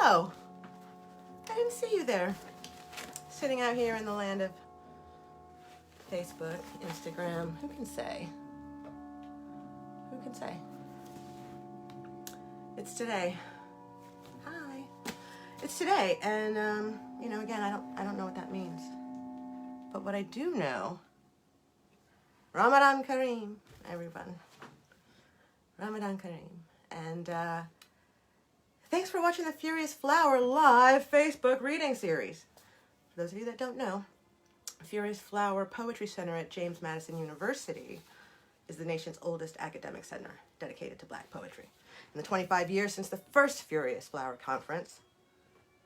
Hello. I didn't see you there. Sitting out here in the land of Facebook, Instagram. Who can say? Who can say? It's today. Hi. It's today, and you know, again, I don't know what that means. But what I do know, Ramadan Kareem, everyone. Ramadan Kareem. And thanks for watching the Furious Flower live Facebook reading series. For those of you that don't know, Furious Flower Poetry Center at James Madison University is the nation's oldest academic center dedicated to Black poetry. In the 25 years since the first Furious Flower Conference,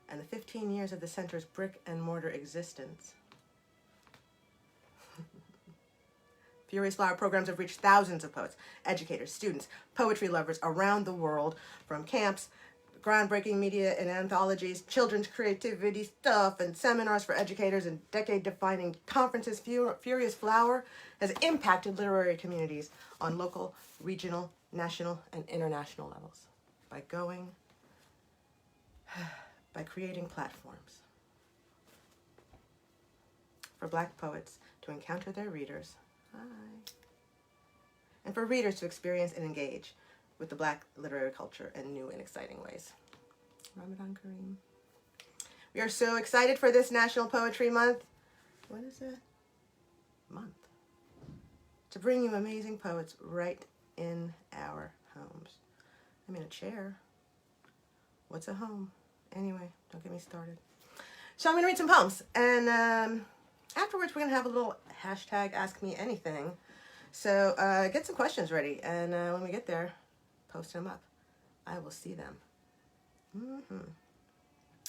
and the 15 years of the center's brick and mortar existence, Furious Flower programs have reached thousands of poets, educators, students, poetry lovers around the world, from camps, groundbreaking media and anthologies, children's creativity stuff, and seminars for educators, and decade-defining conferences. Furious Flower has impacted literary communities on local, regional, national, and international levels by creating platforms for Black poets to encounter their readers. Hi. And for readers to experience and engage with the Black literary culture in new and exciting ways. Ramadan Kareem. We are so excited for this National Poetry Month. What is it? Month. To bring you amazing poets right in our homes. I mean, a chair. What's a home? Anyway, don't get me started. So I'm going to read some poems. And afterwards, we're going to have a little hashtag Ask Me Anything. So get some questions ready. And when we get there, post them up. I will see them.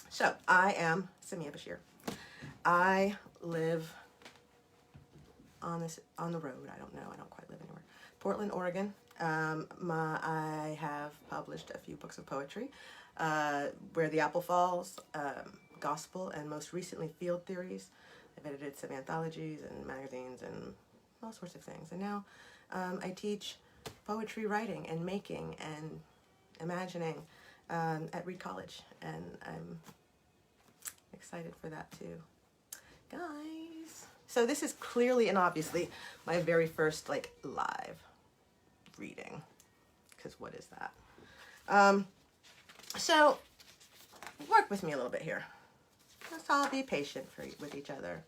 So I am Samiya Bashir. I live on the road. I don't know. I don't quite live anywhere. Portland, Oregon. I have published a few books of poetry. Where the Apple Falls, Gospel, and most recently Field Theories. I've edited some anthologies and magazines and all sorts of things. And now I teach poetry writing and making and imagining at Reed College. And I'm excited for that too. Guys. So this is clearly and obviously my very first live reading. Because what is that? So work with me a little bit here. Let's all be patient with each other.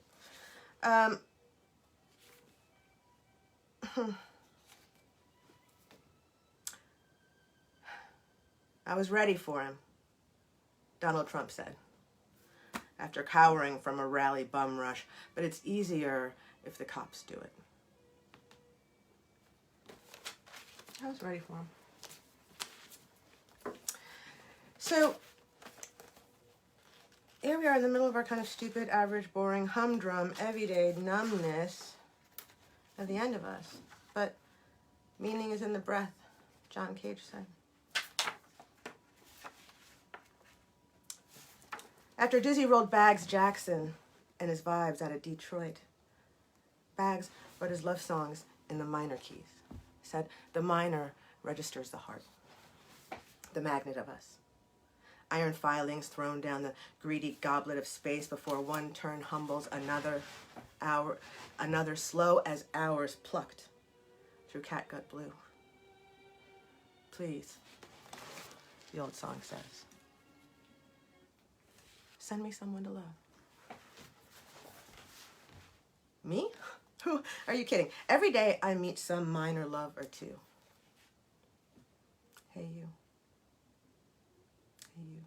I was ready for him, Donald Trump said, after cowering from a rally bum rush, but it's easier if the cops do it. I was ready for him. So, here we are in the middle of our kind of stupid, average, boring, humdrum, everyday numbness at the end of us. But meaning is in the breath, John Cage said. After Dizzy rolled Bags Jackson and his vibes out of Detroit, Bags wrote his love songs in the minor keys. He said, the minor registers the heart, the magnet of us. Iron filings thrown down the greedy goblet of space before one turn humbles another hour, another slow as hours plucked through catgut blue. Please, the old song says, send me someone to love. Me? Who? Are you kidding? Every day I meet some minor love or two. Hey you. You.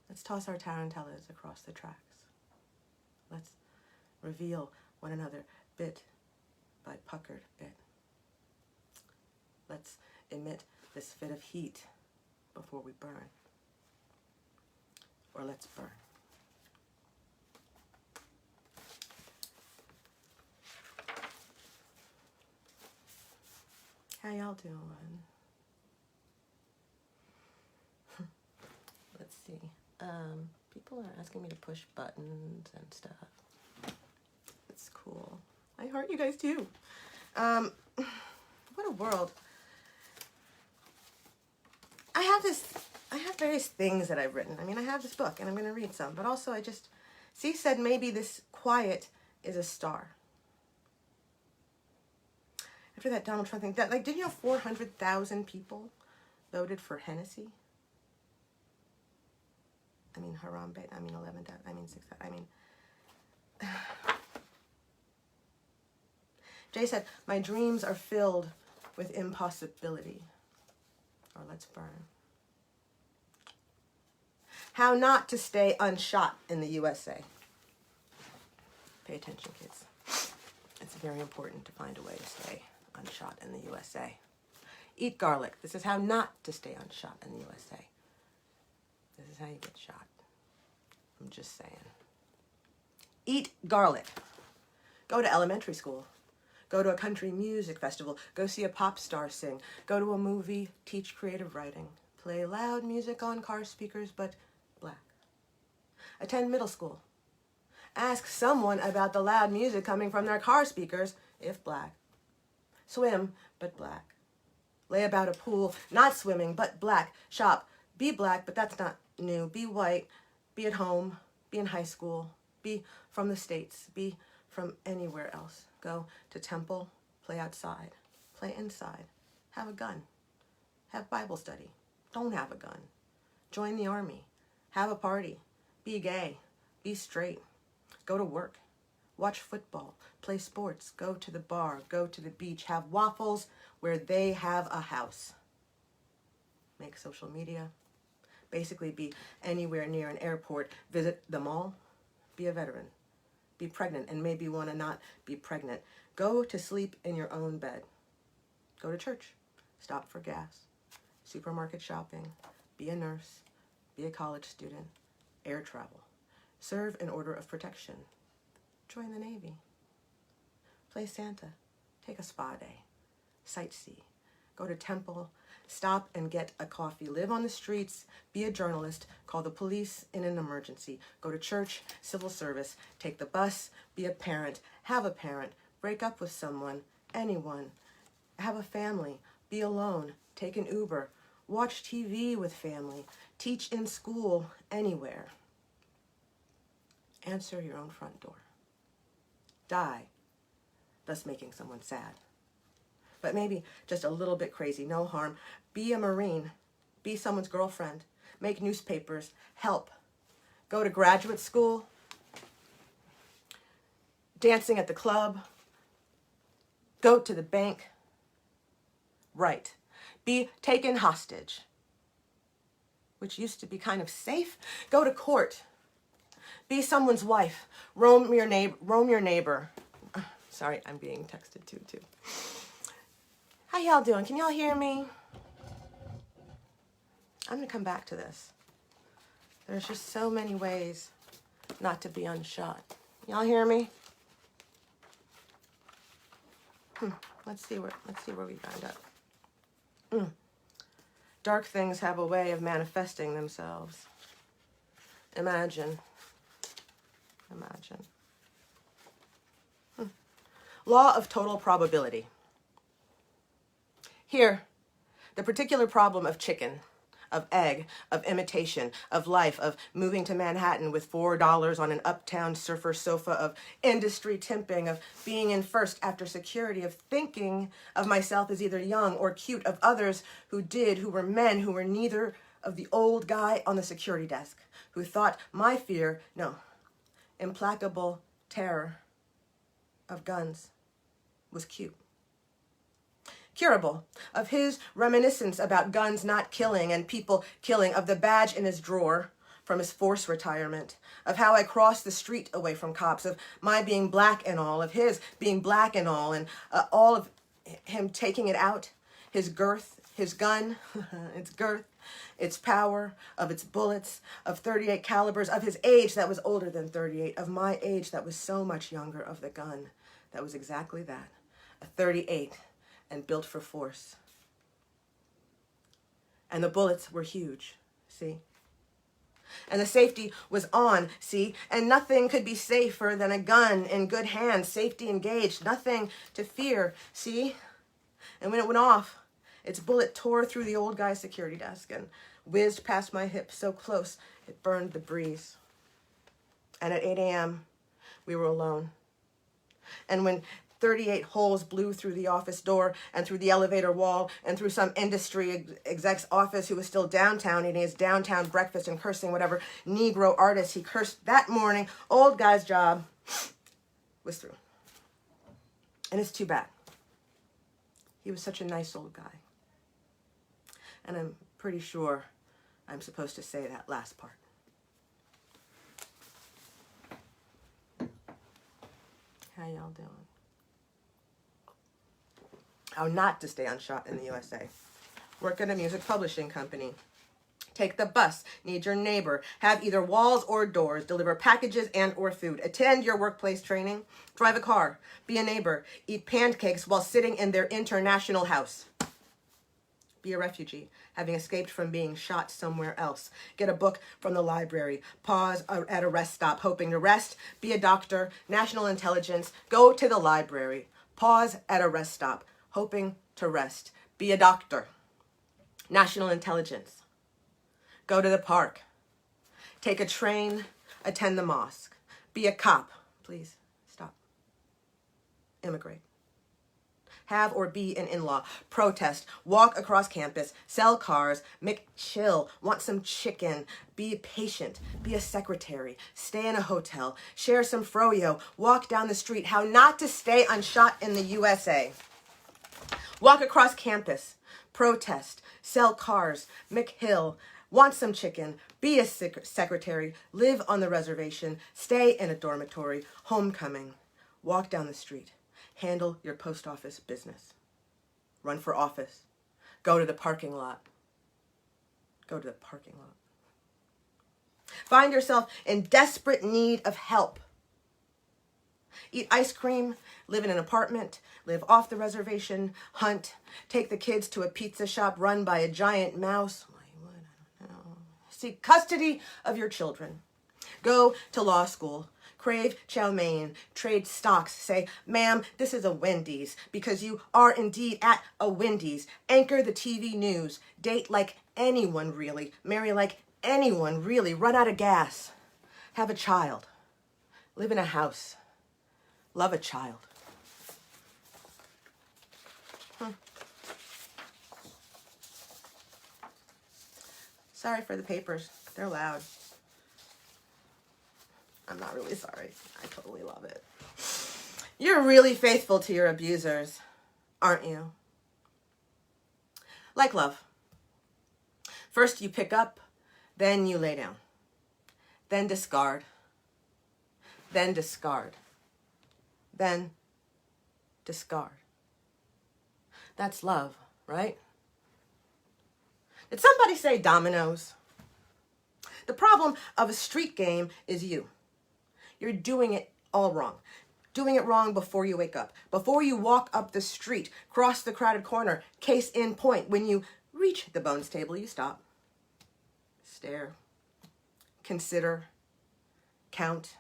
Let's toss our tarantellas across the tracks. Let's reveal one another bit by puckered bit. Let's emit this fit of heat before we burn. Or let's burn. How y'all doing? Let's see. People are asking me to push buttons and stuff. It's cool. I heart you guys too. What a world. I I have various things that I've written. I mean, I have this book, and I'm going to read some. But also, C said maybe this quiet is a star. After that Donald Trump thing, didn't you know 400,000 people voted for Hennessy? I mean, Harambe, I mean, 11, I mean, 6, I mean. Jay said, my dreams are filled with impossibility. Or let's burn. How not to stay unshot in the USA. Pay attention, kids. It's very important to find a way to stay unshot in the USA. Eat garlic. This is how not to stay unshot in the USA. This is how you get shot. I'm just saying. Eat garlic. Go to elementary school. Go to a country music festival. Go see a pop star sing. Go to a movie. Teach creative writing. Play loud music on car speakers, but black. Attend middle school. Ask someone about the loud music coming from their car speakers, if black. Swim, but black. Lay about a pool, not swimming, but black. Shop, be black, but that's not new. Be white, be at home, be in high school, be from the States, be from anywhere else. Go to temple, play outside, play inside, have a gun, have Bible study, don't have a gun, join the army, have a party, be gay, be straight, go to work, watch football, play sports, go to the bar, go to the beach, have waffles where they have a house. Make social media. Basically be anywhere near an airport, visit the mall, be a veteran, be pregnant and maybe want to not be pregnant. Go to sleep in your own bed. Go to church, stop for gas, supermarket shopping, be a nurse, be a college student, air travel, serve in order of protection, join the Navy, play Santa, take a spa day, sightsee, go to temple, stop and get a coffee, live on the streets, be a journalist, call the police in an emergency, go to church, civil service, take the bus, be a parent, have a parent, break up with someone, anyone, have a family, be alone, take an Uber, watch TV with family, teach in school, anywhere. Answer your own front door. Die, thus making someone sad. But maybe just a little bit crazy, no harm. Be a Marine, be someone's girlfriend, make newspapers, help, go to graduate school, dancing at the club, go to the bank, write, be taken hostage, which used to be kind of safe, go to court, be someone's wife, roam your neighbor. Sorry, I'm being texted too. How y'all doing? Can y'all hear me? I'm going to come back to this. There's just so many ways not to be unshot. Y'all hear me? Let's see where we wind up. Dark things have a way of manifesting themselves. Imagine. Law of total probability. Here, the particular problem of chicken, of egg, of imitation, of life, of moving to Manhattan with $4 on an uptown surfer sofa, of industry timping, of being in first after security, of thinking of myself as either young or cute, of others who were men, who were neither, of the old guy on the security desk, who thought my fear, implacable terror of guns was cute. Curable, of his reminiscence about guns not killing and people killing, of the badge in his drawer from his force retirement, of how I crossed the street away from cops, of my being black and all, of his being black and all all of him taking it out, his girth, his gun, its girth, its power, of its bullets, of 38 calibers, of his age that was older than 38, of my age that was so much younger, of the gun that was exactly that, a 38, and built for force. And the bullets were huge, see? And the safety was on, see? And nothing could be safer than a gun in good hands, safety engaged, nothing to fear, see? And when it went off, its bullet tore through the old guy's security desk and whizzed past my hip so close it burned the breeze. And at 8 a.m., we were alone. And when 38 holes blew through the office door and through the elevator wall and through some industry exec's office who was still downtown eating his downtown breakfast and cursing whatever Negro artist he cursed that morning, old guy's job was through. And it's too bad. He was such a nice old guy. And I'm pretty sure I'm supposed to say that last part. How y'all doing? How not to stay unshot in the USA. Work at a music publishing company. Take the bus. Need your neighbor. Have either walls or doors. Deliver packages and or food. Attend your workplace training. Drive a car. Be a neighbor. Eat pancakes while sitting in their international house. Be a refugee, having escaped from being shot somewhere else. Get a book from the library. Pause at a rest stop, hoping to rest. Be a doctor, national intelligence. Go to the library. Pause at a rest stop, hoping to rest. Be a doctor, national intelligence. Go to the park. Take a train. Attend the mosque. Be a cop. Please, stop. Immigrate. Have or be an in-law, protest, walk across campus, sell cars, make chill, want some chicken, be patient, be a secretary, stay in a hotel, share some froyo, walk down the street, how not to stay unshot in the USA. Walk across campus, protest, sell cars, McHill, want some chicken, be a secretary, live on the reservation, stay in a dormitory, homecoming, walk down the street. Handle your post office business. Run for office. Go to the parking lot. Go to the parking lot. Find yourself in desperate need of help. Eat ice cream, live in an apartment, live off the reservation, hunt, take the kids to a pizza shop run by a giant mouse. Why would I don't know. Seek custody of your children. Go to law school. Crave chow mein, trade stocks, say, ma'am, this is a Wendy's, because you are indeed at a Wendy's. Anchor the TV news, date like anyone really, marry like anyone really, run out of gas, have a child, live in a house, love a child. Sorry for the papers, they're loud. I'm not really sorry. I totally love it. You're really faithful to your abusers, aren't you? Like love. First you pick up, then you lay down. Then discard. Then discard. Then discard. That's love, right? Did somebody say dominoes? The problem of a street game is you. You're doing it all wrong. Doing it wrong before you wake up. Before you walk up the street, cross the crowded corner, case in point. When you reach the bones table, you stop. Stare. Consider. Count.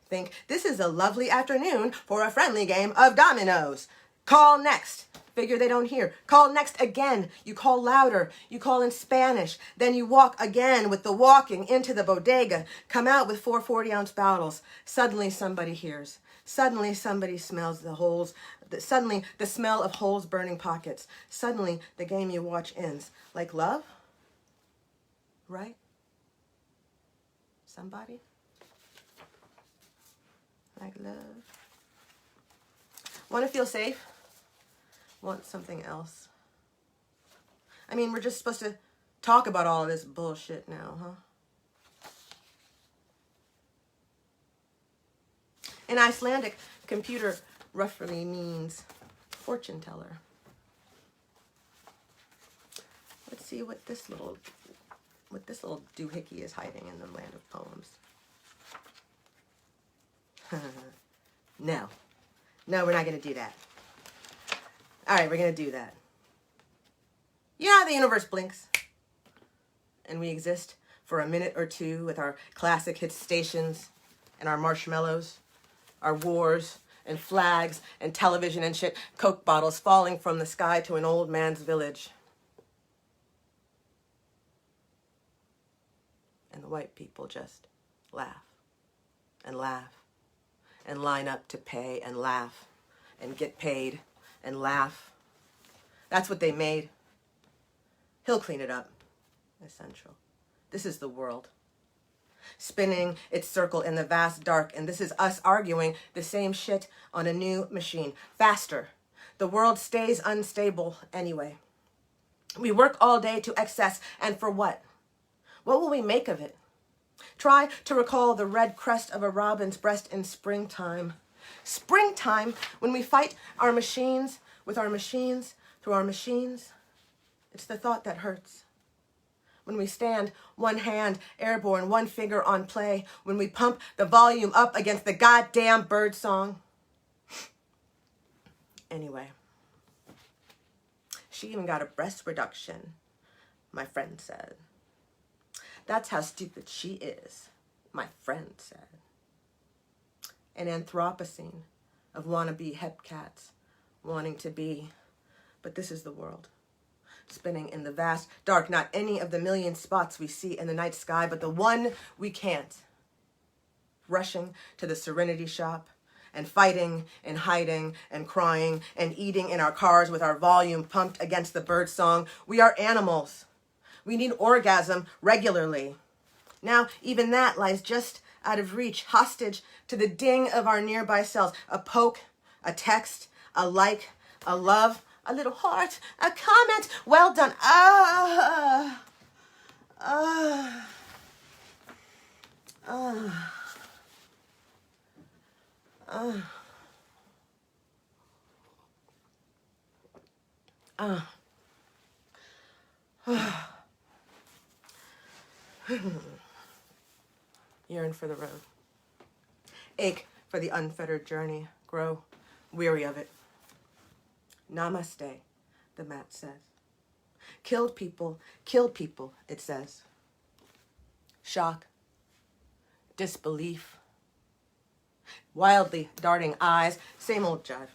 Think, this is a lovely afternoon for a friendly game of dominoes. Call next. Figure they don't hear. Call next again. You call louder. You call in Spanish. Then you walk again with the walking into the bodega. Come out with 4 40-ounce bottles. Suddenly somebody hears. Suddenly somebody smells the holes. Suddenly the smell of holes burning pockets. Suddenly the game you watch ends. Like love? Right? Somebody? Like love? Want to feel safe? Want something else? I mean, we're just supposed to talk about all of this bullshit now, huh? In Icelandic, computer roughly means fortune teller. Let's see what this little doohickey is hiding in the land of poems. No, we're not going to do that. All right, we're going to do that. You know how the universe blinks? And we exist for a minute or two with our classic hit stations and our marshmallows, our wars and flags and television and shit, Coke bottles falling from the sky to an old man's village. And the white people just laugh and laugh and line up to pay and laugh and get paid and laugh. That's what they made. He'll clean it up. Essential. This is the world, spinning its circle in the vast dark, and this is us arguing the same shit on a new machine. Faster. The world stays unstable anyway. We work all day to excess, and for what? What will we make of it? Try to recall the red crest of a robin's breast in springtime. Springtime, when we fight our machines with our machines through our machines. It's the thought that hurts. When we stand, one hand airborne, one finger on play. When we pump the volume up against the goddamn bird song. Anyway, she even got a breast reduction, my friend said. That's how stupid she is, my friend said. An Anthropocene of wannabe hepcats, wanting to be. But this is the world, spinning in the vast dark, not any of the million spots we see in the night sky, but the one we can't. Rushing to the Serenity shop and fighting and hiding and crying and eating in our cars with our volume pumped against the bird song. We are animals. We need orgasm regularly. Now, even that lies just out of reach, hostage to the ding of our nearby cells. A poke, a text, a like, a love, a little heart, a comment. Well done. Yearn for the road. Ache for the unfettered journey. Grow weary of it. Namaste, the mat says. Killed people, it says. Shock, disbelief, wildly darting eyes, same old jive.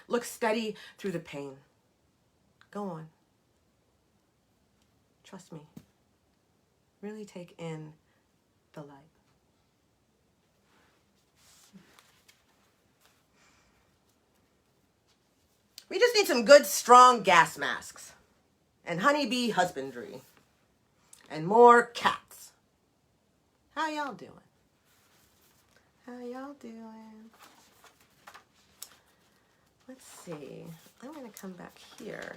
Look steady through the pain. Go on. Trust me. Really take in the light. We just need some good, strong gas masks and honeybee husbandry and more cats. How y'all doing? How y'all doing? Let's see. I'm going to come back here.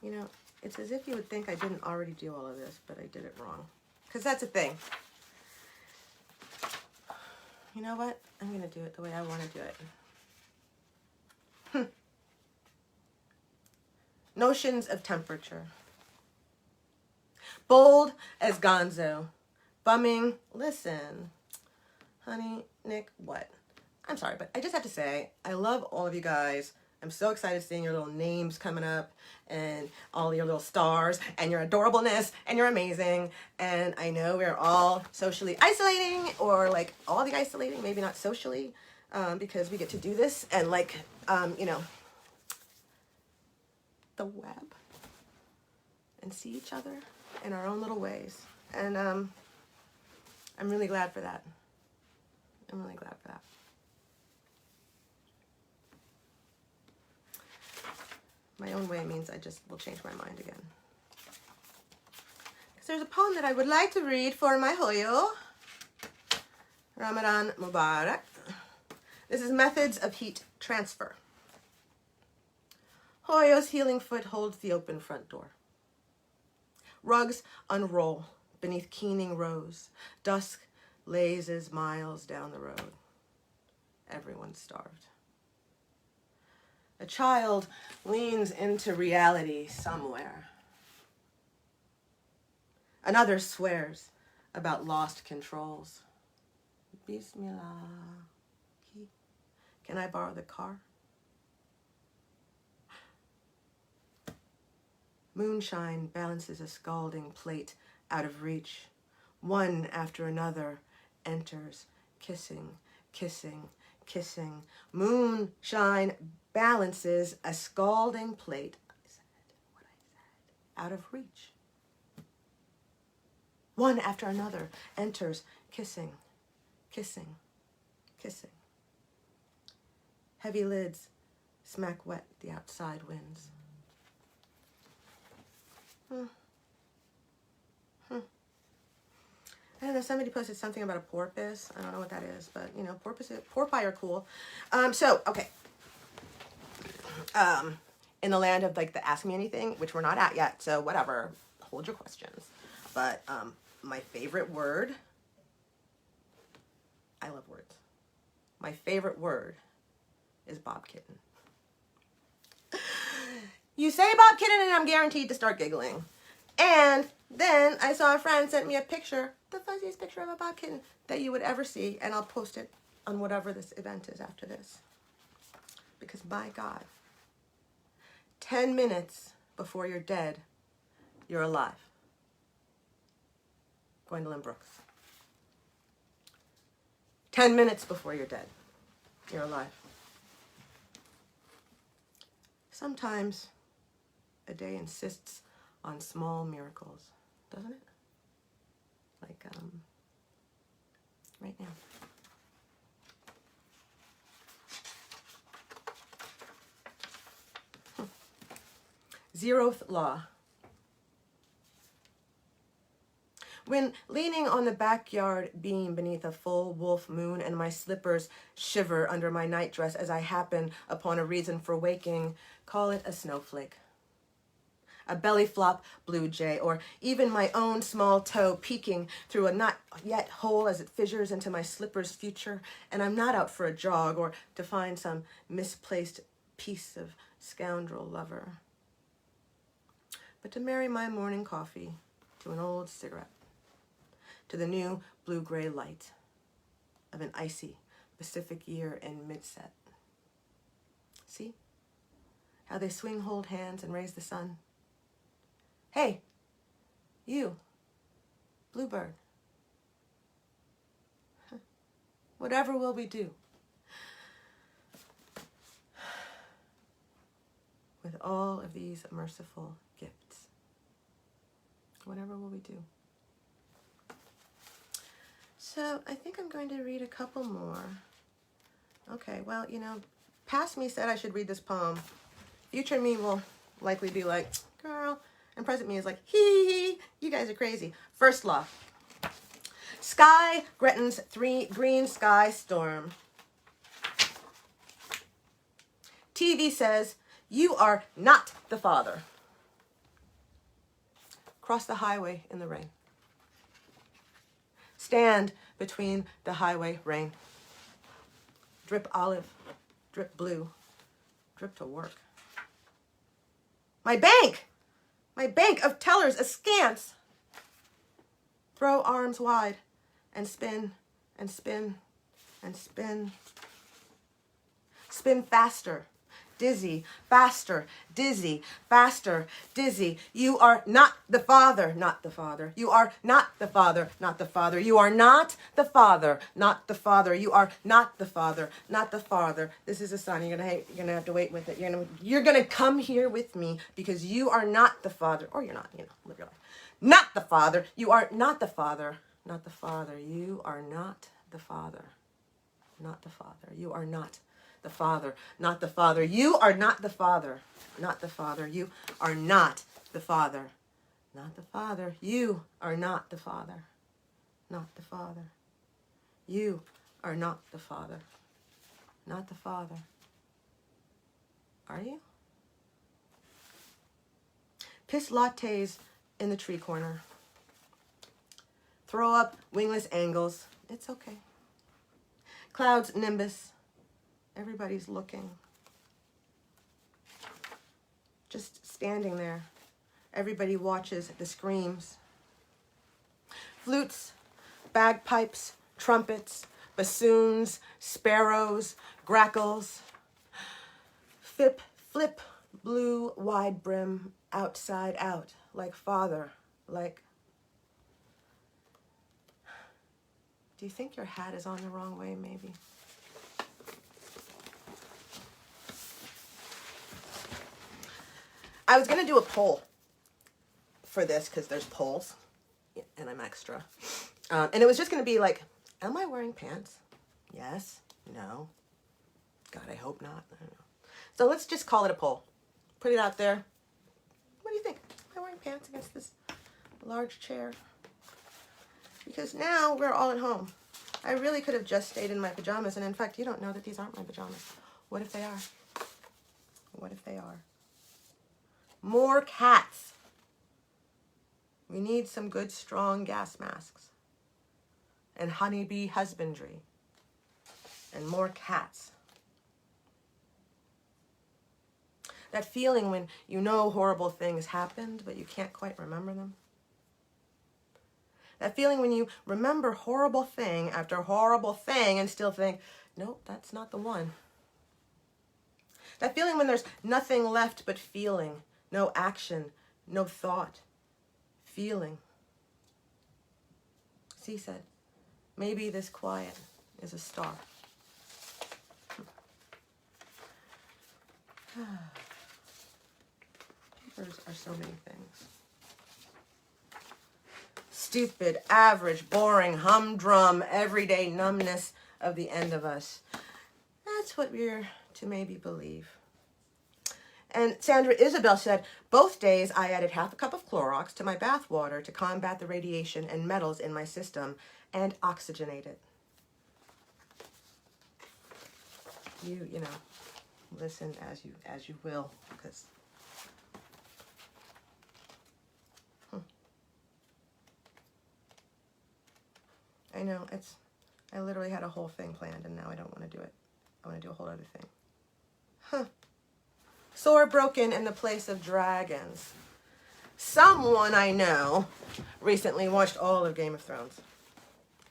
You know, it's as if you would think I didn't already do all of this, but I did it wrong. Because that's a thing. You know what? I'm going to do it the way I want to do it. Notions of temperature. Bold as gonzo. Bumming. Listen. Honey, Nick, what? I'm sorry, but I just have to say, I love all of you guys. I'm so excited seeing your little names coming up and all your little stars and your adorableness and you're amazing. And I know we're all socially isolating or like all the isolating, maybe not socially, because we get to do this and like, you know, the web and see each other in our own little ways. And I'm really glad for that. I'm really glad for that. My own way means I just will change my mind again. Because there's a poem that I would like to read for my Hoyo. Ramadan Mubarak. This is Methods of Heat Transfer. Hoyo's healing foot holds the open front door. Rugs unroll beneath keening rows. Dusk lazes miles down the road. Everyone's starved. A child leans into reality somewhere. Another swears about lost controls. Bismillah. Can I borrow the car? Moonshine balances a scalding plate out of reach. One after another enters, kissing, kissing, kissing. Moonshine balances a scalding plate. I said what I said. Out of reach. One after another enters, kissing, kissing, kissing. Heavy lids smack wet the outside winds. I don't know, somebody posted something about a porpoise. I don't know what that is, but, you know, porpoise are cool. Okay. In the land of, like, the Ask Me Anything, which we're not at yet, so whatever. Hold your questions. But my favorite word, I love words. My favorite word is Bob Kitten. You say Bob Kitten and I'm guaranteed to start giggling. And then I saw a friend sent me a picture, the fuzziest picture of a Bob Kitten that you would ever see, and I'll post it on whatever this event is after this. Because my God, 10 minutes before you're dead, you're alive. Gwendolyn Brooks. 10 minutes before you're dead, you're alive. Sometimes a day insists on small miracles, doesn't it? Like, right now. Zeroth law. When leaning on the backyard beam beneath a full wolf moon and my slippers shiver under my nightdress as I happen upon a reason for waking, call it a snowflake, a belly flop blue jay, or even my own small toe peeking through a not yet hole as it fissures into my slipper's future, and I'm not out for a jog or to find some misplaced piece of scoundrel lover, but to marry my morning coffee to an old cigarette, to the new blue-gray light of an icy Pacific year in mid-set. See how they swing, hold hands, and raise the sun? Hey, you, bluebird. Whatever will we do with all of these merciful gifts? Whatever will we do? So I think I'm going to read a couple more. Okay, well, you know, past me said I should read this poem. Future me will likely be like, girl, and present me is like, hee hee, you guys are crazy. First law. Sky Gretton's green sky storm. TV says, you are not the father. Cross the highway in the rain. Stand between the highway rain. Drip olive, drip blue, drip to work. My bank of tellers askance. Throw arms wide and spin and spin and spin. Spin faster. Dizzy, faster, dizzy, faster, dizzy. You are not the father, not the father. You are not the father, not the father. You are not the father, not the father. You are not the father, not the father. This is a sign. You're gonna have to wait with it. You're gonna come here with me because you are not the father, or you're not. You know, live your life. Not the father. You are not the father, not the father. You are not the father, not the father. You are not the father, not the father. You are not the father, not the father. You are not the father, not the father. You are not the father, not the father. You are not the father, not the father. Are you? Piss lattes in the tree corner. Throw up wingless angles. It's okay. Clouds nimbus. Everybody's looking. Just standing there. Everybody watches the screams. Flutes, bagpipes, trumpets, bassoons, sparrows, grackles. Flip, blue, wide brim, outside out, like father, like... Do you think your hat is on the wrong way, maybe? I was going to do a poll for this because there's polls. and I'm extra. And it was just going to be like, am I wearing pants? Yes. No. God, I hope not. I don't know. So let's just call it a poll. Put it out there. What do you think? Am I wearing pants against this large chair? Because now we're all at home. I really could have just stayed in my pajamas. And in fact, you don't know that these aren't my pajamas. What if they are? What if they are? More cats. We need some good, strong gas masks. And honeybee husbandry. And more cats. That feeling when you know horrible things happened, but you can't quite remember them. That feeling when you remember horrible thing after horrible thing and still think, nope, that's not the one. That feeling when there's nothing left but feeling, no action, no thought, feeling. C said, maybe this quiet is a star. Papers are so many things. Stupid, average, boring, humdrum, everyday numbness of the end of us. That's what we're to maybe believe. And Sandra Isabel said, both days I added half a cup of Clorox to my bath water to combat the radiation and metals in my system and oxygenate it. You know, listen as you will, because I know I literally had a whole thing planned and now I don't want to do it. I want to do a whole other thing. Sword broken in the place of dragons. Someone I know recently watched all of Game of Thrones.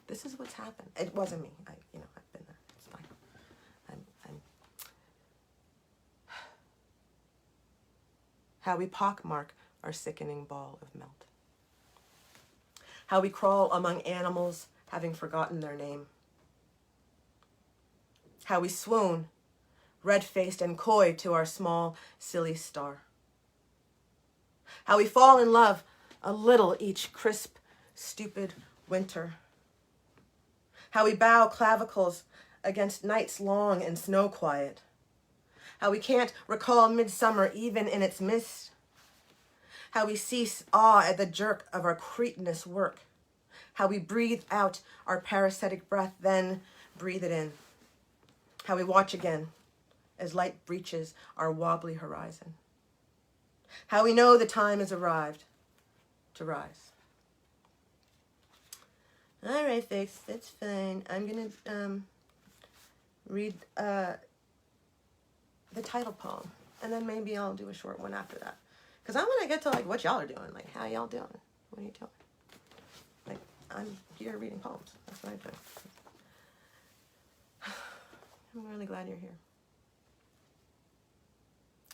This is what's happened. It wasn't me. I've been there. It's fine. I'm how we pockmark our sickening ball of melt. How we crawl among animals, having forgotten their name. How we swoon, red-faced and coy to our small, silly star. How we fall in love a little each crisp, stupid winter. How we bow clavicles against nights long and snow quiet. How we can't recall midsummer even in its mist. How we cease awe at the jerk of our cretinous work. How we breathe out our parasitic breath, then breathe it in. How we watch again as light breaches our wobbly horizon. How we know the time has arrived to rise. All right, folks, that's fine. I'm going to read the title poem, and then maybe I'll do a short one after that. Because I want to get to, like, what y'all are doing. Like, how y'all doing? What are you doing? Like, I'm here reading poems. That's what I'm doing. I'm really glad you're here.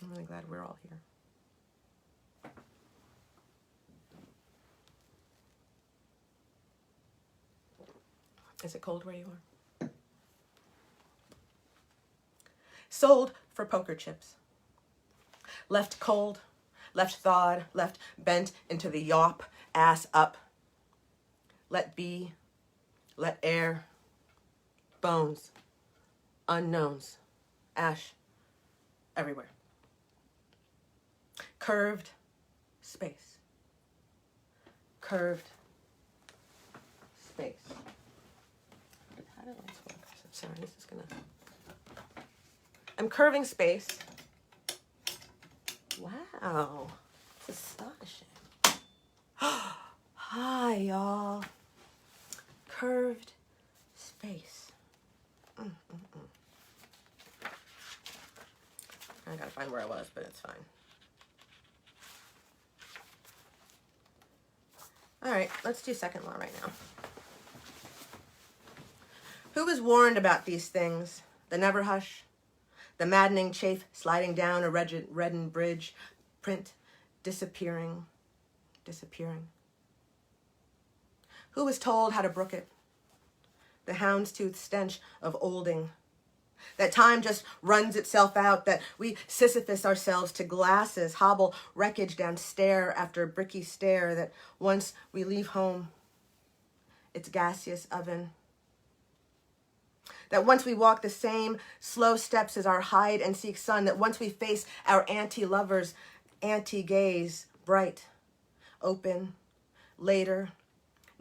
I'm really glad we're all here. Is it cold where you are? Sold for poker chips. Left cold, left thawed, left bent into the yawp, ass up. Let be, let air, bones, unknowns, ash, everywhere. Curved space. Curved space. How did lights work? Sorry, this is gonna... I'm curving space. Wow. It's astonishing. Hi, y'all. Curved space. I gotta find where I was, but it's fine. All right, let's do second law right now. Who was warned about these things? The never hush, the maddening chafe sliding down a reddened bridge, print disappearing. Who was told how to brook it? The houndstooth stench of olding, That time just runs itself out, that we Sisyphus ourselves to glasses, hobble wreckage down stair after bricky stair, that once we leave home, it's gaseous oven. That once we walk the same slow steps as our hide and seek sun, that once we face our anti-lovers, anti-gaze, bright, open, later,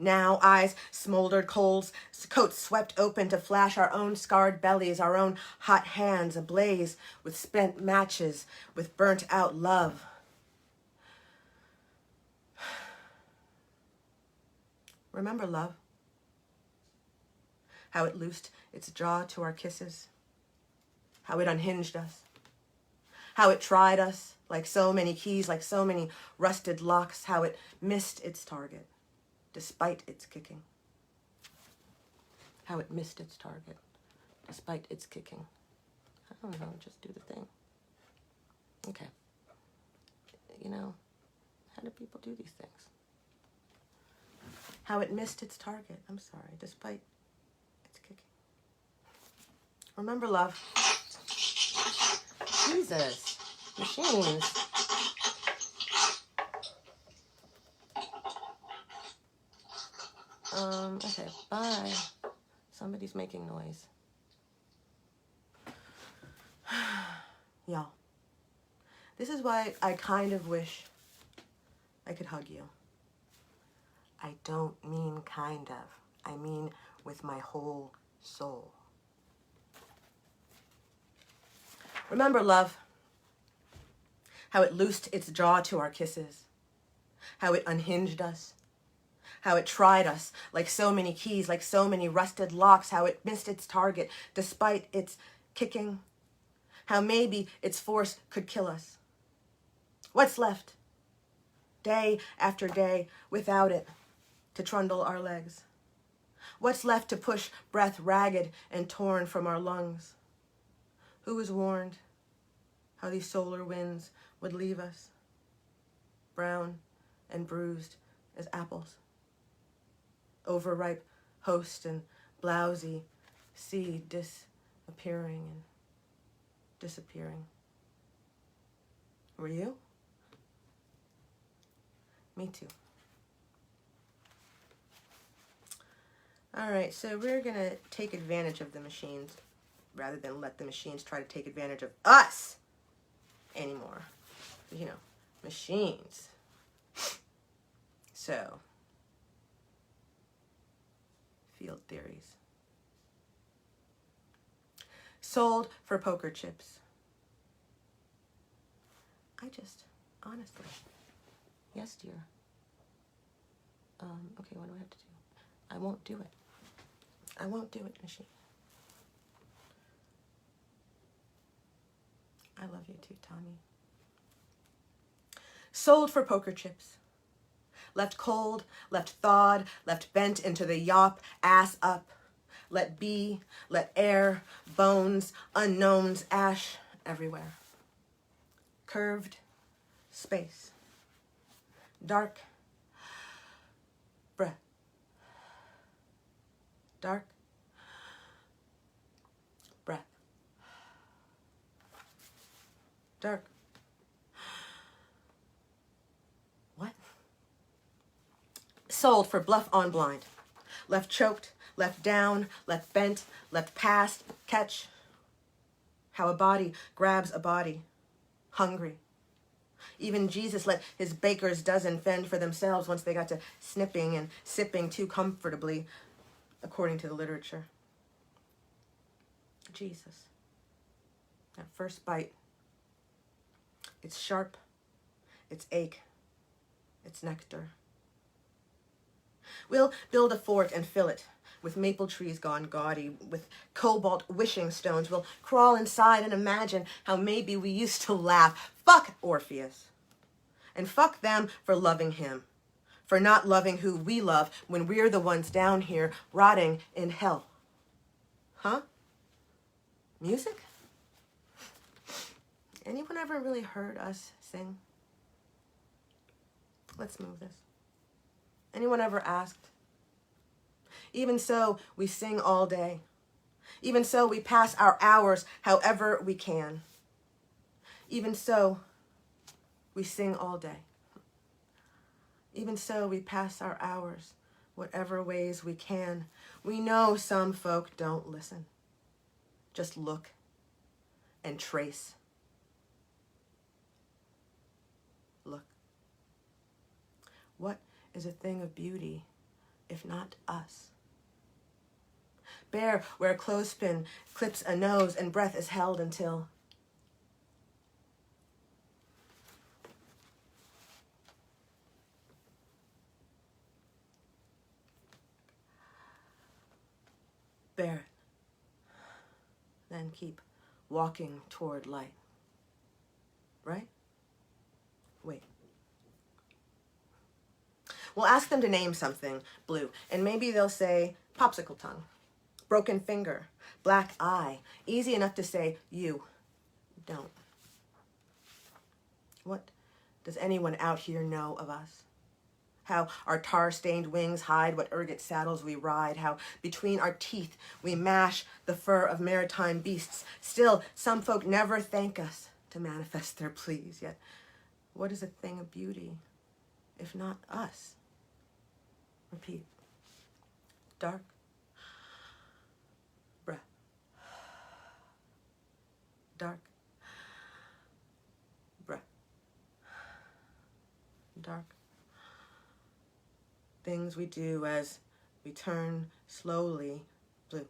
now, eyes smoldered coals, coats swept open to flash our own scarred bellies, our own hot hands ablaze with spent matches, with burnt out love. Remember love? How it loosed its jaw to our kisses, how it unhinged us, how it tried us like so many keys, like so many rusted locks, how it missed its target. Despite its kicking. How it missed its target, despite its kicking. I don't know, just do the thing. Okay. You know, how do people do these things? How it missed its target, I'm sorry, despite its kicking. Remember love. Jesus. Machines. Okay, bye. Somebody's making noise. Y'all, this is why I kind of wish I could hug you. I don't mean kind of. I mean with my whole soul. Remember love, how it loosed its jaw to our kisses, how it unhinged us, how it tried us like so many keys, like so many rusted locks, how it missed its target despite its kicking, how maybe its force could kill us. What's left, day after day, without it, to trundle our legs? What's left to push breath ragged and torn from our lungs? Who was warned how these solar winds would leave us, brown and bruised as apples? Overripe host and blousy seed disappearing and disappearing. Were you? Me too. All right, so we're gonna take advantage of the machines rather than let the machines try to take advantage of us anymore. You know, machines. So, field theories. Sold for poker chips. Honestly, yes, dear. Okay, what do I have to do? I won't do it. I won't do it, machine. I love you too, Tommy. Sold for poker chips. Left cold, left thawed, left bent into the yop, ass up. Let be, let air, bones, unknowns, ash everywhere. Curved space. Dark breath. Dark breath. Dark. What? Sold for bluff on blind. Left choked, left down, left bent, left past, catch. How a body grabs a body. Hungry. Even Jesus let his baker's dozen fend for themselves once they got to snipping and sipping too comfortably, according to the literature. Jesus. That first bite. It's sharp. It's ache. It's nectar. We'll build a fort and fill it with maple trees gone gaudy, with cobalt wishing stones. We'll crawl inside and imagine how maybe we used to laugh. Fuck Orpheus. And fuck them for loving him. For not loving who we love when we're the ones down here rotting in hell. Huh? Music? Anyone ever really heard us sing? Let's move this. Anyone ever asked? Even so, we sing all day. Even so, we pass our hours however we can. Even so, we sing all day. Even so, we pass our hours whatever ways we can. We know some folk don't listen. Just look and trace. Look. What is a thing of beauty if not us? Bare where a clothespin clips a nose and breath is held until bear it. Then keep walking toward light. Right? Wait. We'll ask them to name something blue, and maybe they'll say popsicle tongue, broken finger, black eye. Easy enough to say, you don't. What does anyone out here know of us? How our tar-stained wings hide what ergot saddles we ride, how between our teeth we mash the fur of maritime beasts. Still, some folk never thank us to manifest their pleas. Yet, what is a thing of beauty, if not us? Repeat. Dark breath. Dark breath. Dark. Things we do as we turn slowly blue.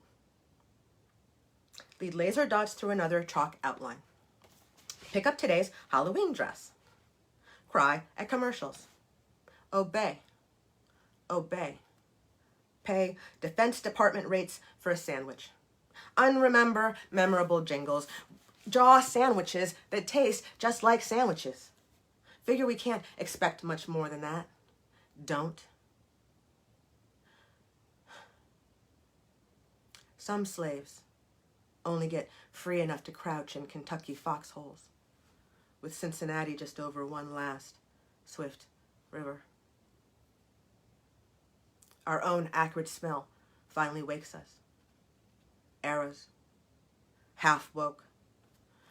Lead laser dots through another chalk outline. Pick up today's Halloween dress. Cry at commercials. Obey. Obey. Pay Defense Department rates for a sandwich. Unremember memorable jingles. Jaw sandwiches that taste just like sandwiches. Figure we can't expect much more than that. Don't. Some slaves only get free enough to crouch in Kentucky foxholes, with Cincinnati just over one last swift river. Our own acrid smell finally wakes us. Arrows, half woke,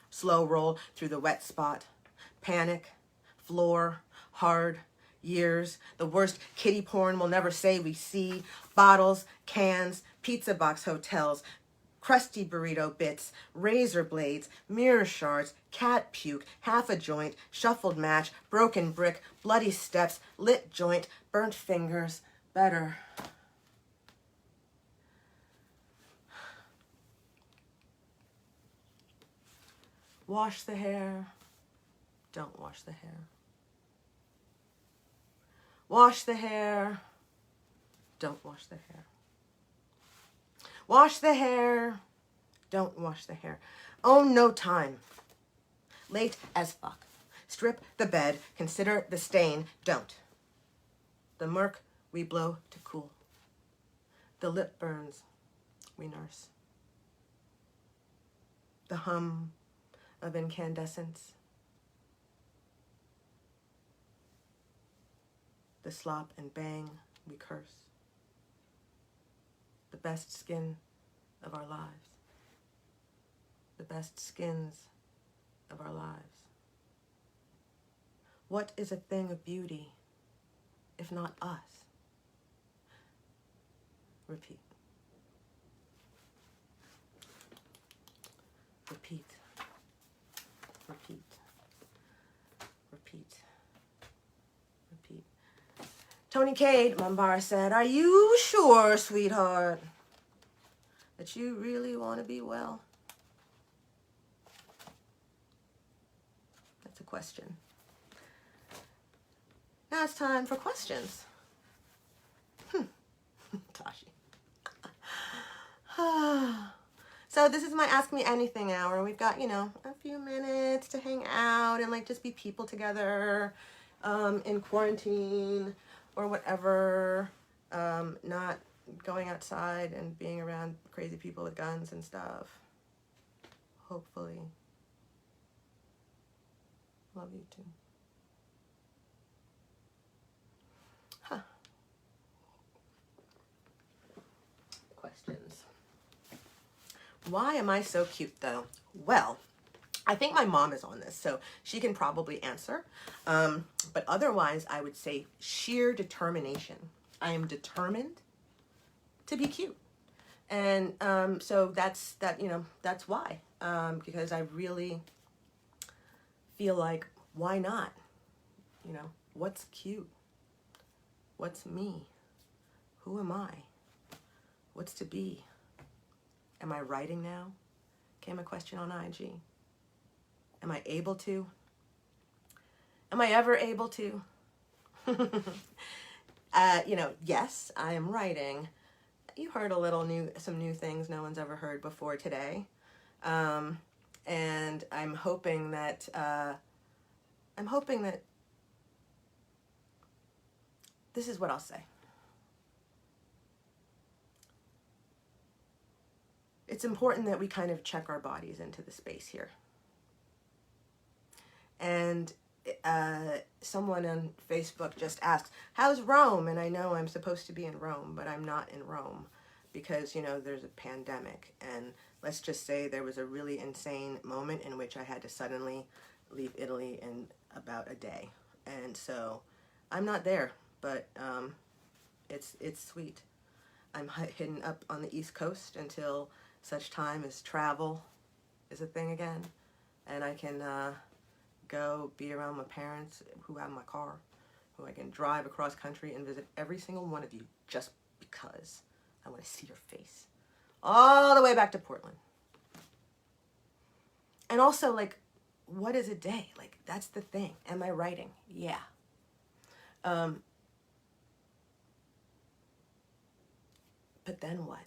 slow roll through the wet spot, panic, floor, hard, years, the worst kiddie porn we'll never say we see, bottles, cans, pizza box hotels, crusty burrito bits, razor blades, mirror shards, cat puke, half a joint, shuffled match, broken brick, bloody steps, lit joint, burnt fingers, better. Wash the hair, don't wash the hair. Wash the hair, don't wash the hair. Wash the hair, don't wash the hair. Own no time. Late as fuck. Strip the bed, consider the stain, don't. The murk we blow to cool. The lip burns we nurse. The hum of incandescence. The slop and bang we curse. The best skin of our lives. The best skins of our lives. What is a thing of beauty, if not us? Repeat. Repeat. Repeat. Repeat. Repeat. Tony Cade, Mumbar said, "Are you sure, sweetheart, that you really want to be well?" That's a question. Now it's time for questions. Tashi. So this is my Ask Me Anything hour. We've got, a few minutes to hang out and just be people together in quarantine or whatever. Not going outside and being around crazy people with guns and stuff. Hopefully. Love you too. Questions. Why am I so cute though? Well, I think my mom is on this, so she can probably answer. But otherwise, I would say sheer determination. I am determined to be cute. And so that's why. Because I really feel like, why not? What's cute? What's me? Who am I? What's to be? Am I writing now? Came a question on IG. Am I able to? Am I ever able to? Yes, I am writing. You heard some new things no one's ever heard before today. And I'm hoping that this is what I'll say. It's important that we kind of check our bodies into the space here. And someone on Facebook just asked, how's Rome? And I know I'm supposed to be in Rome, but I'm not in Rome because, there's a pandemic. And let's just say there was a really insane moment in which I had to suddenly leave Italy in about a day. And so I'm not there, but it's sweet. I'm hidden up on the East Coast until such time as travel is a thing again. And I can go be around my parents who have my car, who I can drive across country and visit every single one of you just because I want to see your face. All the way back to Portland. And also, like, what is a day? Like, that's the thing. Am I writing? Yeah. But then what?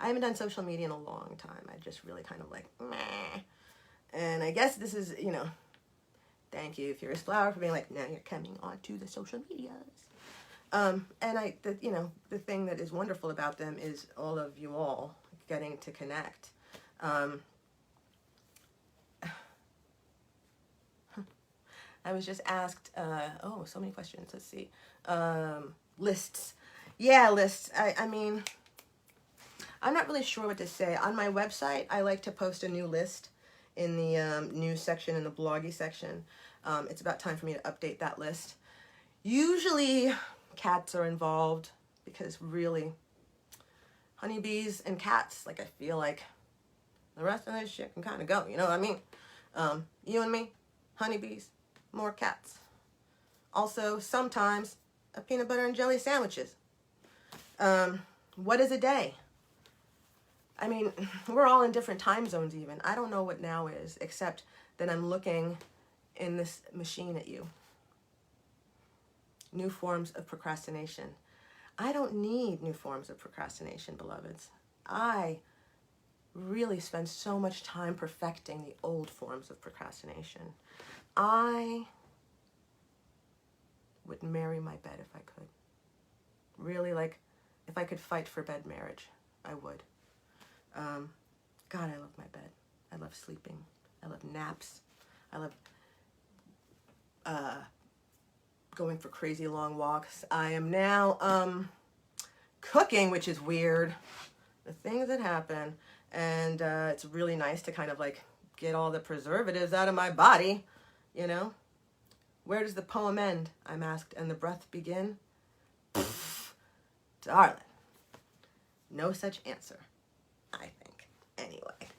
I haven't done social media in a long time. I just really kind of like, meh. And I guess this is, thank you, Furious Flower, for being like, now you're coming on to the social medias. And the thing that is wonderful about them is all of you all getting to connect. I was just asked, so many questions. Let's see. Lists. Yeah, lists. I mean, I'm not really sure what to say. On my website, I like to post a new list in the news section, in the bloggy section. It's about time for me to update that list. Usually, cats are involved because really, honeybees and cats, like, I feel like the rest of this shit can kind of go, you know what I mean? You and me, honeybees, more cats. Also, sometimes, a peanut butter and jelly sandwiches. What is a day? I mean, we're all in different time zones even. I don't know what now is, except that I'm looking in this machine at you. New forms of procrastination. I don't need new forms of procrastination, beloveds. I really spend so much time perfecting the old forms of procrastination. I would marry my bed if I could. Really, like, if I could fight for bed marriage, I would. God, I love my bed. I love sleeping. I love naps. I love going for crazy long walks. I am now cooking, which is weird. The things that happen. And it's really nice to kind of like get all the preservatives out of my body, you know? Where does the poem end? I'm asked, and the breath begin? Pfft, darling, no such answer, I think. Anyway,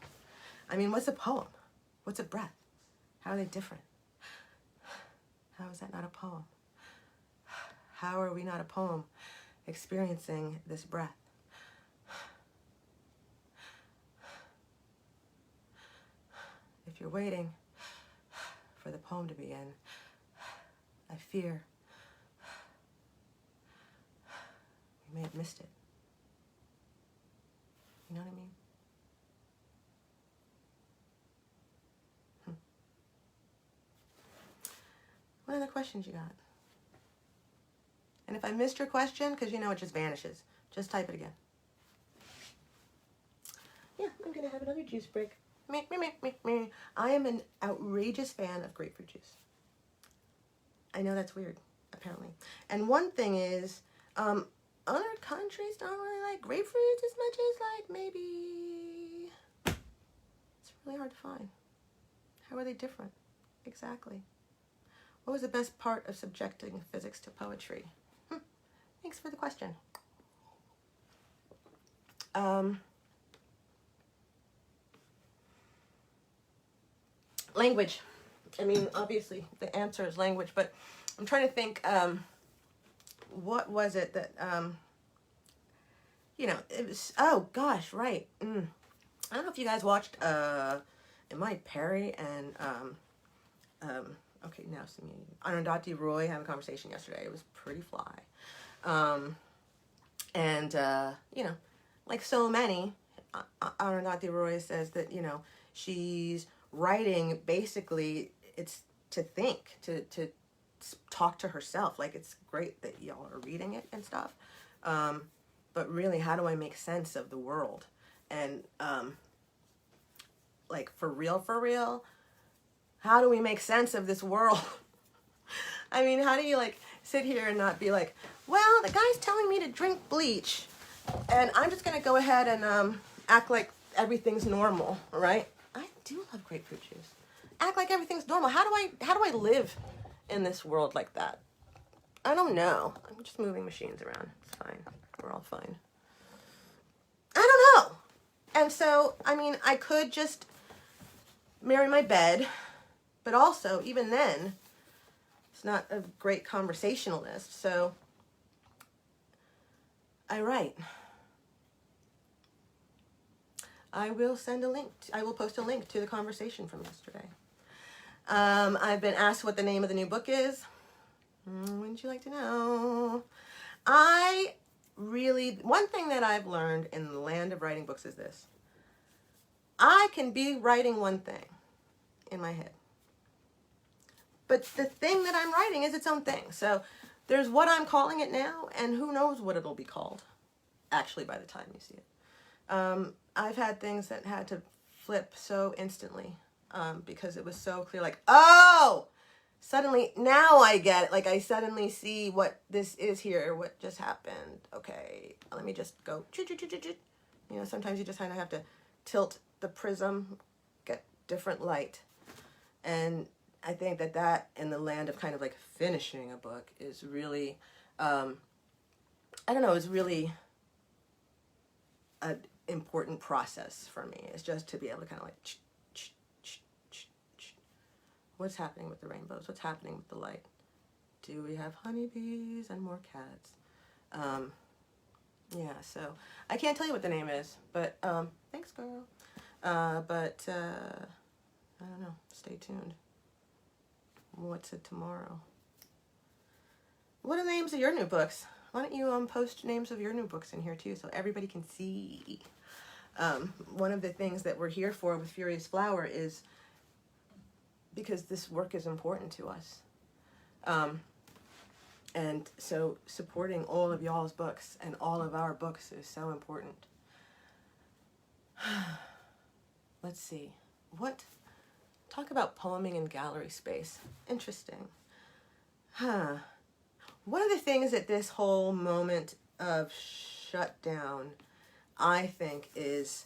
I mean, what's a poem? What's a breath? How are they different? How is that not a poem? How are we not a poem experiencing this breath? If you're waiting for the poem to begin, I fear we may have missed it. You know what I mean? What other questions you got? And if I missed your question, because you know it just vanishes, just type it again. Yeah, I'm going to have another juice break. Me. I am an outrageous fan of grapefruit juice. I know that's weird, apparently. And one thing is, other countries don't really like grapefruits as much as like maybe. It's really hard to find. How are they different? Exactly. What was the best part of subjecting physics to poetry? Thanks for the question. Language. I mean, obviously the answer is language, but I'm trying to think, what was it that, you know, it was, oh gosh, right. I don't know if you guys watched, Imai Perry and, okay, now Arundhati Roy had a conversation yesterday. It was pretty fly. And, you know, like so many, Arundhati Roy says that, you know, she's writing, basically, it's to think, to talk to herself. Like, it's great that y'all are reading it and stuff. But really, how do I make sense of the world? And, like, for real, how do we make sense of this world? I mean, how do you, like, sit here and not be like, well, the guy's telling me to drink bleach, and I'm just going to go ahead and act like everything's normal, right? I do love grapefruit juice. Act like everything's normal. How do I live in this world like that? I don't know. I'm just moving machines around. It's fine. We're all fine. I don't know. And so, I mean, I could just marry my bed, but also, even then, it's not a great conversationalist, so I write. I will send a link. I will post a link to the conversation from yesterday. I've been asked what the name of the new book is. Wouldn't you like to know? One thing that I've learned in the land of writing books is this. I can be writing one thing in my head, but the thing that I'm writing is its own thing. So there's what I'm calling it now, and who knows what it'll be called, actually, by the time you see it. I've had things that had to flip so instantly because it was so clear, like, oh, suddenly, now I get it. Like, I suddenly see what this is here, what just happened. Okay, let me just go, you know, sometimes you just kind of have to tilt the prism, get different light. And I think that in the land of kind of like finishing a book is really, I don't know, is really an important process for me. It's just to be able to kind of like, what's happening with the rainbows? What's happening with the light? Do we have honeybees and more cats? Yeah, so I can't tell you what the name is, but thanks, girl. But I don't know. Stay tuned. What's it tomorrow? What are the names of your new books? Why don't you post names of your new books in here too, so everybody can see? One of the things that we're here for with Furious Flower is because this work is important to us. And so supporting all of y'all's books and all of our books is so important. Let's see. Talk about poeming in gallery space. Interesting. One of the things that this whole moment of shutdown, I think, is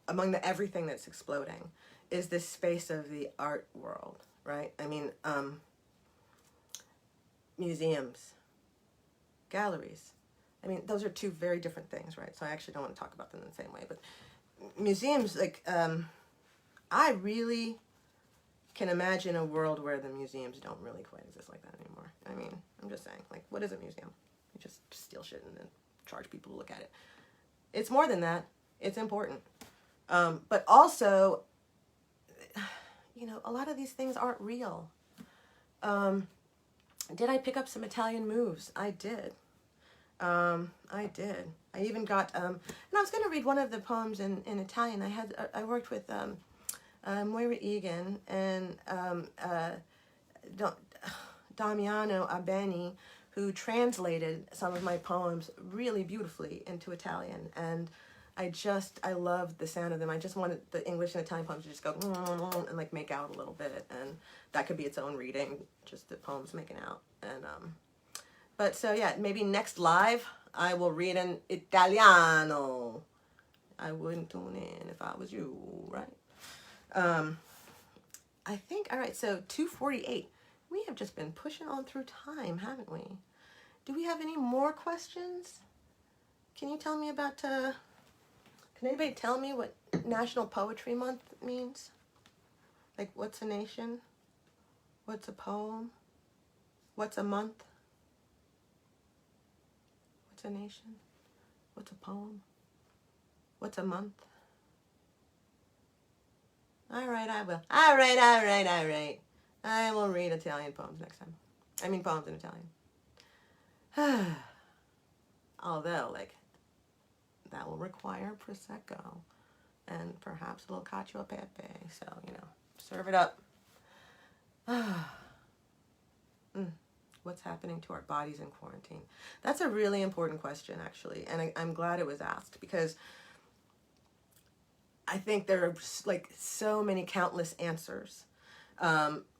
among everything that's exploding, is this space of the art world, right? I mean, museums, galleries. I mean, those are two very different things, right? So I actually don't want to talk about them in the same way. But museums, like, I really can imagine a world where the museums don't really quite exist like that anymore. I mean, I'm just saying, like, what is a museum? You just steal shit and then charge people to look at it. It's more than that. It's important. But also, you know, a lot of these things aren't real. Did I pick up some Italian moves? I did. I did. I even got, and I was going to read one of the poems in Italian. I worked with Moira Egan and Damiano Abeni, who translated some of my poems really beautifully into Italian. And I loved the sound of them. I just wanted the English and Italian poems to just go and like make out a little bit. And that could be its own reading, just the poems making out. And But so yeah, maybe next live I will read in Italiano. I wouldn't tune in if I was you, right? I think, all right, so 2:48. We have just been pushing on through time, haven't we? Do we have any more questions? Can you tell me about, can anybody tell me what National Poetry Month means? Like, what's a nation? What's a poem? What's a month? What's a nation? What's a poem? What's a month? All right, I will. All right. I will read Italian poems next time. I mean, poems in Italian. Although, like, that will require Prosecco and perhaps a little cacio e pepe. So, you know, serve it up. What's happening to our bodies in quarantine? That's a really important question, actually. And I'm glad it was asked, because I think there are like so many countless answers.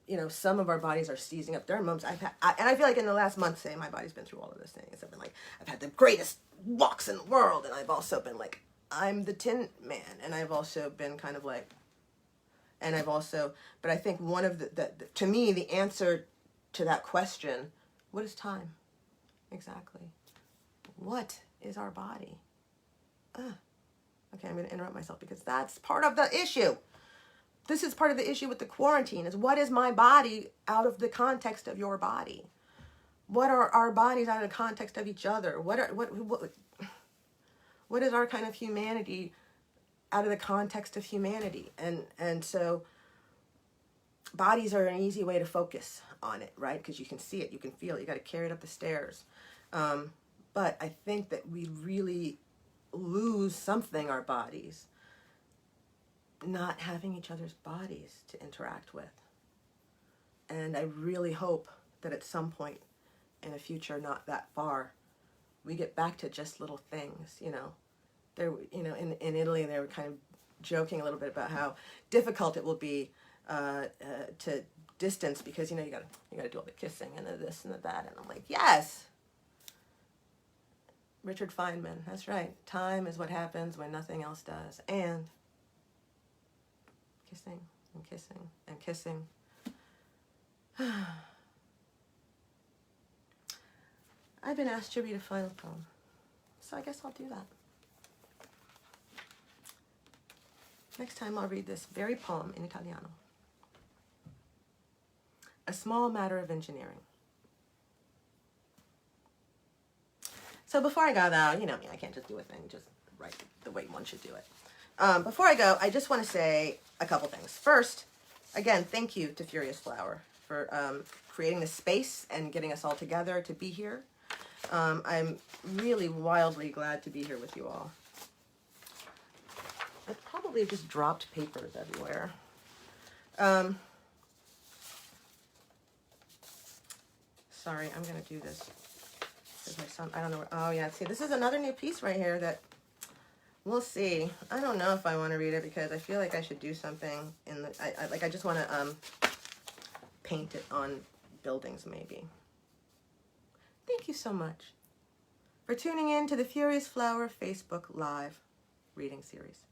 You know, some of our bodies are seizing up. There are moments I've had, and I feel like in the last month, say, my body's been through all of those things. I've been like, I've had the greatest walks in the world, and I've also been like, I'm the Tin Man, and I've also been kind of like, and I've also, but I think one of the to me, the answer to that question, what is time? Exactly. What is our body? Okay, I'm going to interrupt myself because that's part of the issue. This is part of the issue with the quarantine, is what is my body out of the context of your body? What are our bodies out of the context of each other? What is our kind of humanity out of the context of humanity? And so bodies are an easy way to focus on it, right? Because you can see it, you can feel it, you got to carry it up the stairs. But I think that we really lose something, our bodies, not having each other's bodies to interact with. And I really hope that at some point in a future not that far, we get back to just little things, you know. There, you know, in Italy, they were kind of joking a little bit about how difficult it will be to distance, because, you know, you gotta do all the kissing and the this and the that. And I'm like, yes, Richard Feynman, that's right. Time is what happens when nothing else does. And kissing and kissing and kissing. I've been asked to read a final poem, so I guess I'll do that. Next time I'll read this very poem in Italiano. A small matter of engineering. So before I go, though, you know me, I can't just do a thing, just write the way one should do it. Before I go, I just want to say a couple things. First, again, thank you to Furious Flower for creating this space and getting us all together to be here. I'm really wildly glad to be here with you all. I probably just dropped papers everywhere. Sorry, I'm going to do this. My son, I don't know. Oh yeah, see, this is another new piece right here that we'll see. I don't know if I want to read it because I feel like I should do something in the. I just want to paint it on buildings maybe. Thank you so much for tuning in to the Furious Flower Facebook Live reading series.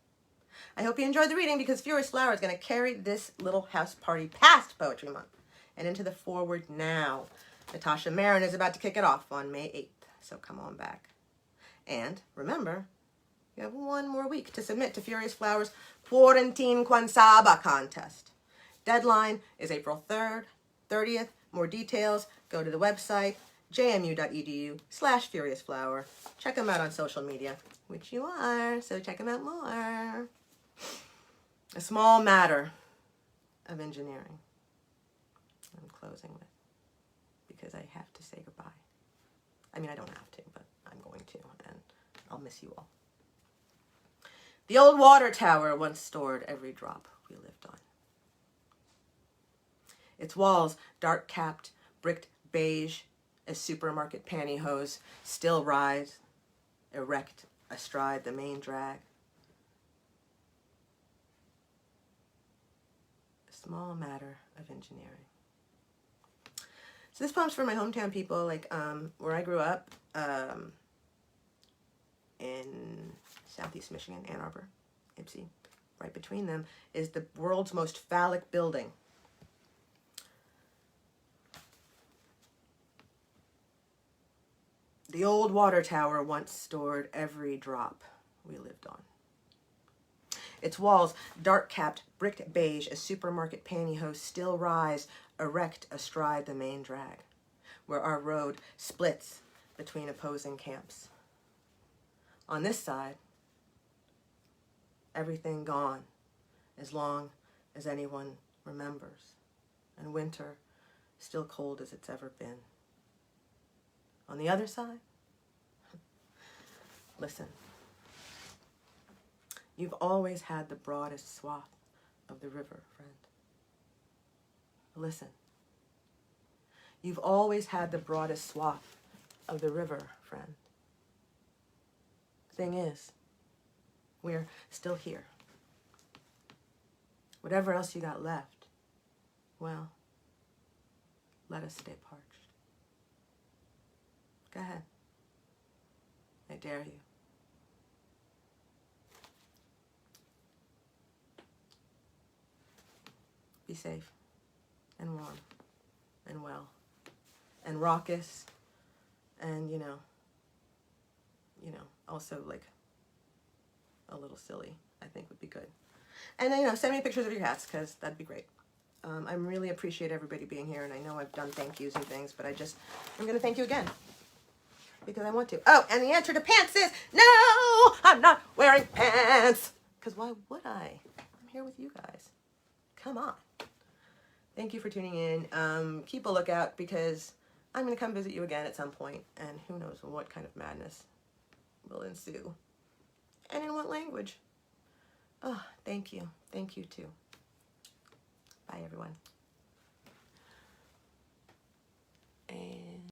I hope you enjoyed the reading, because Furious Flower is going to carry this little house party past Poetry Month and into the forward now. Natasha Marin is about to kick it off on May 8th, so come on back. And remember, you have one more week to submit to Furious Flower's Quarantine Kwansaba contest. Deadline is April 3rd, 30th. More details, go to the website, jmu.edu/FuriousFlower. Check them out on social media, which you are, so check them out more. A small matter of engineering. I'm closing with, because I have to say goodbye. I mean, I don't have to, but I'm going to, and I'll miss you all. The old water tower once stored every drop we lived on. Its walls, dark-capped, bricked beige as supermarket pantyhose, still rise, erect astride the main drag. A small matter of engineering. So this poem's for my hometown people, like where I grew up, in Southeast Michigan, Ann Arbor, Ypsi. Right between them is the world's most phallic building. The old water tower once stored every drop we lived on. Its walls, dark-capped, bricked beige as supermarket pantyhose, still rise erect astride the main drag, where our road splits between opposing camps. On this side, everything gone, as long as anyone remembers, and winter still cold as it's ever been. On the other side, listen. You've always had the broadest swath of the river, friend. Listen. You've always had the broadest swath of the river, friend. Thing is, we're still here. Whatever else you got left, well, let us stay parched. Go ahead. I dare you. Be safe and warm and well and raucous and, you know, also like a little silly, I think would be good. And, you know, send me pictures of your hats because that'd be great. I really appreciate everybody being here, and I know I've done thank yous and things, but I'm going to thank you again because I want to. Oh, and the answer to pants is no, I'm not wearing pants. Because why would I? I'm here with you guys. Come on. Thank you for tuning in. Keep a lookout because I'm going to come visit you again at some point, and who knows what kind of madness will ensue. And in what language. Oh, thank you. Thank you, too. Bye, everyone. And